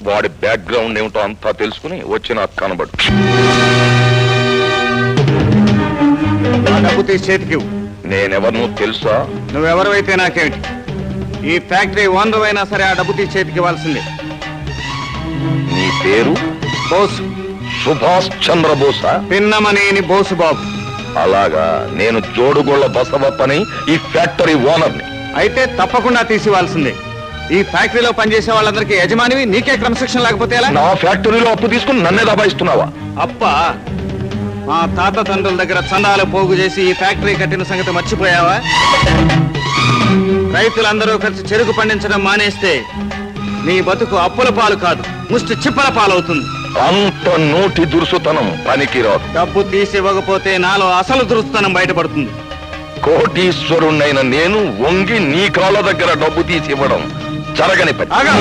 వాడి బ్యాక్గ్రౌండ్ ఏమిటో అంతా తెలుసుకుని వచ్చి నాకు కనబడు. డబ్బు తీసి చేతికి నేనెవరినో తెలుసా? నువ్వెవరైతే నాకేమిటి? ఈ ఫ్యాక్టరీ ఓనర్ అయినా సరే ఆ డబ్బు తీసి చేతికి ఇవ్వాల్సిందే. నీ పేరు? బోసు. సుభాష్ చంద్రబోసా? పిన్నమనేని బోసు బాబు. అలాగా, నేను జోడుగోళ్ల బసవప్పని, ఈ ఫ్యాక్టరీ ఓనర్ని. అయితే తప్పకుండా తీసివ్వాల్సిందే. ఈ ఫ్యాక్టరీలో పనిచేసే వాళ్ళందరికీ యజమానివి, నీకే క్రమశిక్షణ లేకపోతే ఎలా? నా ఫ్యాక్టరీలో అప్పు తీసుకుని నన్నే దబాయిస్తున్నావా? అప్ప మా తాత తండ్రుల దగ్గర చందాలు పోగు చేసి ఈ ఫ్యాక్టరీ కట్టిన సంగతి మర్చిపోయావా? రైతులందరూ కలిసి చెరుకు పండించడం మానేస్తే నీ బతుకు అప్పుల పాలు కాదు, ముష్టి చిప్పల పాలవుతుంది. అంత నోటి దురుసుతనం పనికిరాదు. డబ్బు తీసి ఇవ్వకపోతే నాలో అసలు దురుస్తనం బయటపడుతుంది. కోటీశ్వరుణ్ణైన నేను వంగి నీ కాళ్ళ దగ్గర డబ్బు తీసి ఇవ్వడం జరగని పని. ఆగా.